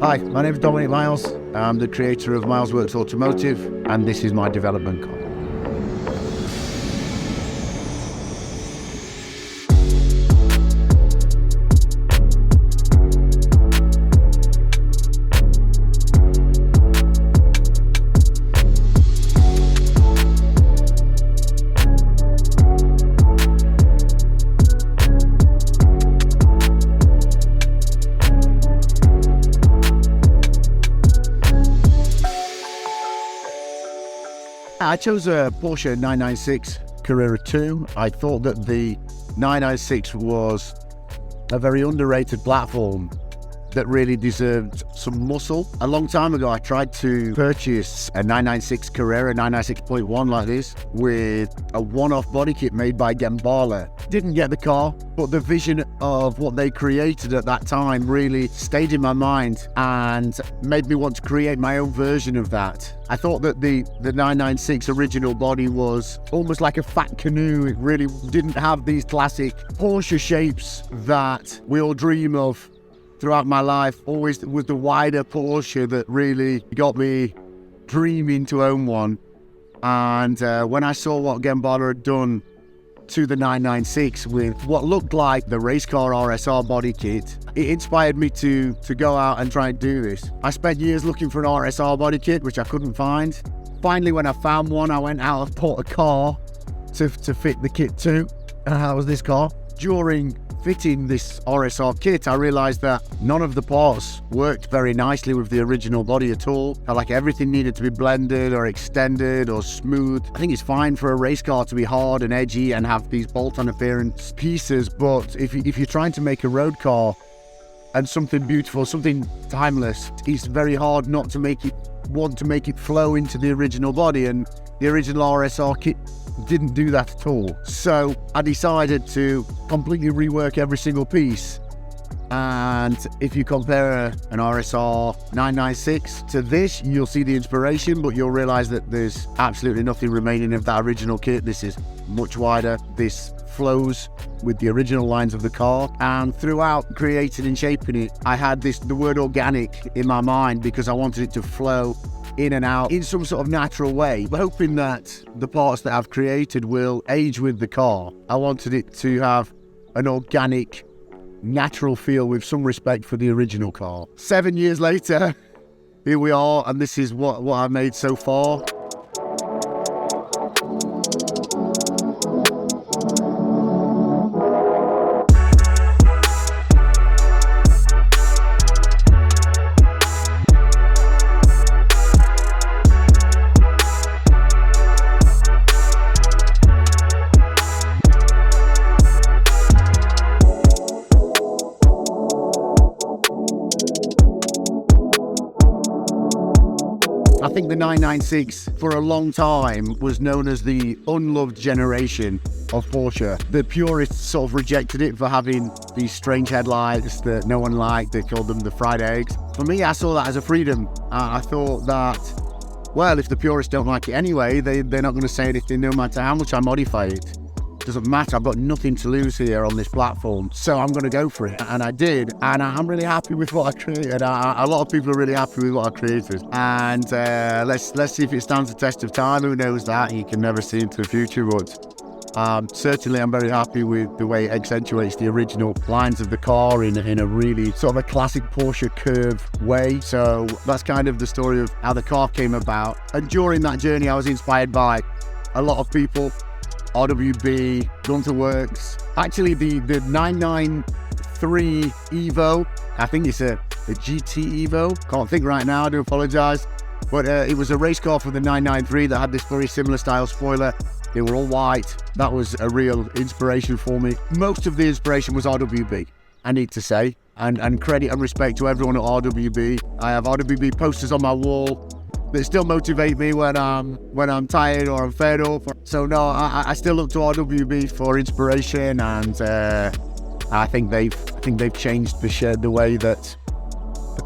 Hi, my name is Dominic Miles. I'm the creator of MILESWORKS Automotive, and this is my development car. I chose a Porsche 996 Carrera 2. I thought that the 996 was a very underrated platform that really deserved some muscle. A long time ago, I tried to purchase a 996 Carrera 996.1 like this with a one-off body kit made by Gembala. Didn't get the car, but the vision of what they created at that time really stayed in my mind and made me want to create my own version of that. I thought that the 996 original body was almost like a fat canoe. It really didn't have these classic Porsche shapes that we all dream of throughout my life. Always was the wider Porsche that really got me dreaming to own one. And when I saw what Gembala had done to the 996 with what looked like the race car RSR body kit, it inspired me to go out and try and do this. I spent years looking for an RSR body kit, which I couldn't find. Finally, when I found one, I went out and bought a car to fit the kit to, and that was this car. During fitting this RSR kit, I realized that none of the parts worked very nicely with the original body at all. Felt like everything needed to be blended or extended or smooth. I think it's fine for a race car to be hard and edgy and have these bolt-on appearance pieces, but if you're trying to make a road car and something beautiful, something timeless, it's very hard not to make it flow into the original body, and the original RSR kit didn't do that at all. So I decided to completely rework every single piece. And if you compare an RSR 996 to this, you'll see the inspiration, but you'll realize that there's absolutely nothing remaining of that original kit. This is much wider. This flows with the original lines of the car, and throughout creating and shaping it, I had the word organic in my mind because I wanted it to flow in and out in some sort of natural way, hoping that the parts that I've created will age with the car. I wanted it to have an organic, natural feel with some respect for the original car. 7 years later, here we are, and this is what I've made so far. I think the 996 for a long time was known as the unloved generation of Porsche. The purists sort of rejected it for having these strange headlights that no one liked. They called them the fried eggs. For me, I saw that as a freedom. I thought that, well, if the purists don't like it anyway, they're not going to say anything no matter how much I modify it. Doesn't matter, I've got nothing to lose here on this platform, so I'm going to go for it. And I did, and I'm really happy with what I created. A lot of people are really happy with what I created, and let's see if it stands the test of time. Who knows that? You can never see into the future, but certainly I'm very happy with the way it accentuates the original lines of the car in a really sort of a classic Porsche curve way. So that's kind of the story of how the car came about. And during that journey, I was inspired by a lot of people. RWB, Gunterworks. Actually, the 993 Evo, I think it's a GT Evo. Can't think right now, I do apologize. But it was a race car for the 993 that had this very similar style spoiler. They were all white. That was a real inspiration for me. Most of the inspiration was RWB, I need to say. And credit and respect to everyone at RWB. I have RWB posters on my wall that still motivate me when I'm tired or I'm fed up. So no, I still look to RWB for inspiration, and I think they've changed the way that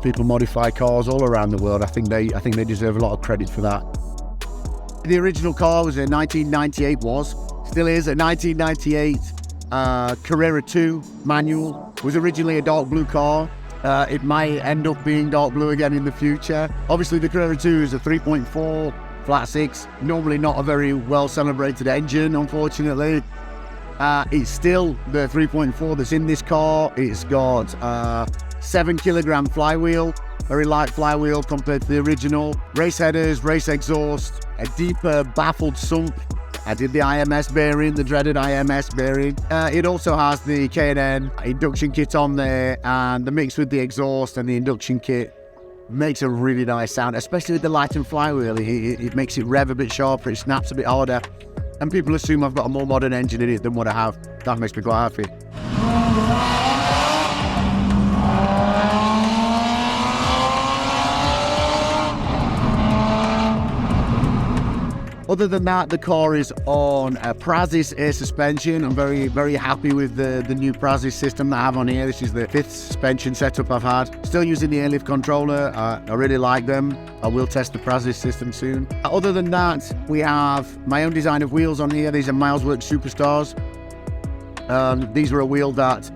people modify cars all around the world. I think they deserve a lot of credit for that. The original car was a 1998, still is a 1998 Carrera 2 manual. It was originally a dark blue car. It might end up being dark blue again in the future. Obviously, the Carrera 2 is a 3.4 flat six, normally not a very well celebrated engine, unfortunately. It's still the 3.4 that's in this car. It's got 7-kilogram flywheel, very light flywheel compared to the original. Race headers, race exhaust, a deeper baffled sump. I did the IMS bearing, the dreaded IMS bearing. It also has the K&N induction kit on there, and the mix with the exhaust and the induction kit makes a really nice sound, especially with the light and flywheel. It makes it rev a bit sharper, it snaps a bit harder, and people assume I've got a more modern engine in it than what I have. That makes me quite happy. Other than that, the car is on a Praxis air suspension. I'm very, very happy with the new Praxis system that I have on here. This is the 5th suspension setup I've had. Still using the airlift controller. I really like them. I will test the Praxis system soon. Other than that, we have my own design of wheels on here. These are MILESWORKS Superstars. These were a wheel that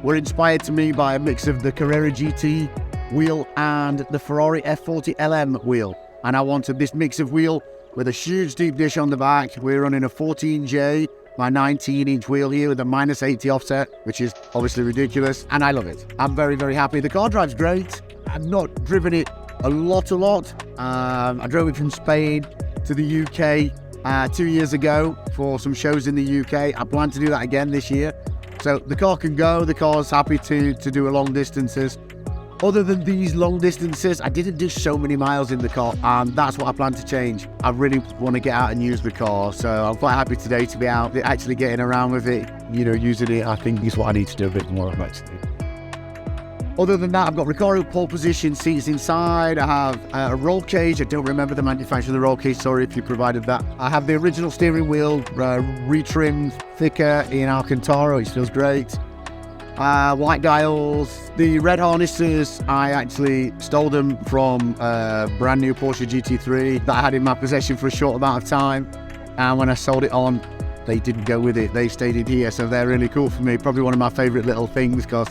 were inspired to me by a mix of the Carrera GT wheel and the Ferrari F40 LM wheel. And I wanted this mix of wheel with a huge deep dish on the back. We're running a 14J, my 19-inch wheel here with a -80 offset, which is obviously ridiculous, and I love it. I'm very, very happy. The car drives great. I've not driven it a lot. I drove it from Spain to the UK 2 years ago for some shows in the UK. I plan to do that again this year. So the car can go. The car's happy to do a long distances. Other than these long distances, I didn't do so many miles in the car, and that's what I plan to change. I really want to get out and use the car, so I'm quite happy today to be out, actually getting around with it, using it. I think is what I need to do a bit more of, actually. Other than that, I've got Recaro pole position seats inside. I have a roll cage. I don't remember the manufacturer of the roll cage, sorry if you provided that. I have the original steering wheel, retrimmed, thicker in Alcantara, which feels great. White dials. The red harnesses, I actually stole them from a brand new Porsche GT3 that I had in my possession for a short amount of time, and when I sold it on, they didn't go with it. They stayed in here, so they're really cool for me. Probably one of my favourite little things, because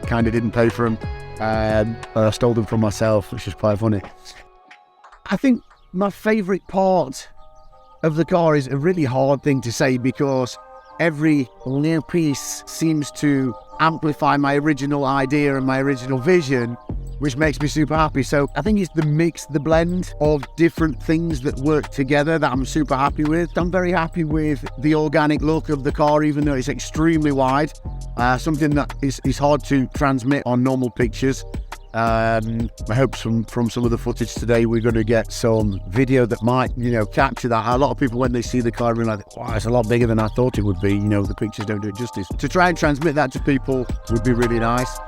I kind of didn't pay for them. I stole them from myself, which is quite funny. I think my favourite part of the car is a really hard thing to say, because every little piece seems to amplify my original idea and my original vision, which makes me super happy. So I think it's the mix, the blend of different things that work together that I'm super happy with. I'm very happy with the organic look of the car, even though it's extremely wide. Something that is hard to transmit on normal pictures. I hope from some of the footage today we're going to get some video that might capture that. A lot of people, when they see the car, realize, wow, it's a lot bigger than I thought it would be. The pictures don't do it justice. To try and transmit that to people would be really nice.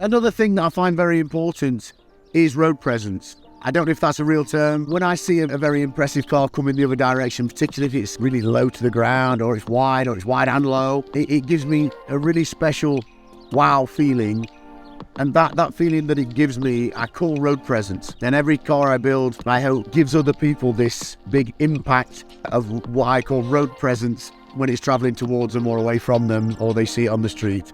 Another thing that I find very important is road presence. I don't know if that's a real term. When I see a very impressive car coming the other direction, particularly if it's really low to the ground, or it's wide and low, it gives me a really special wow feeling. And that feeling that it gives me, I call road presence. And every car I build, I hope, gives other people this big impact of what I call road presence when it's traveling towards them or away from them, or they see it on the street.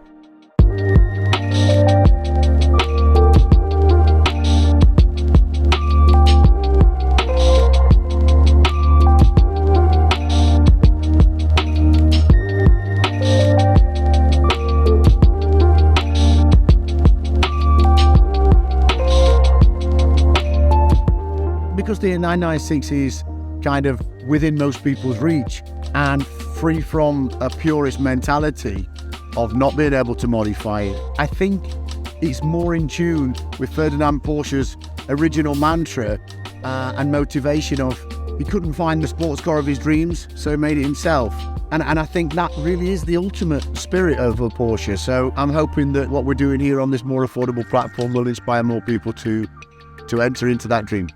Because the 996 is kind of within most people's reach and free from a purist mentality of not being able to modify it, I think it's more in tune with Ferdinand Porsche's original mantra and motivation of he couldn't find the sports car of his dreams, so he made it himself. And I think that really is the ultimate spirit of a Porsche. So I'm hoping that what we're doing here on this more affordable platform will inspire more people to enter into that dream.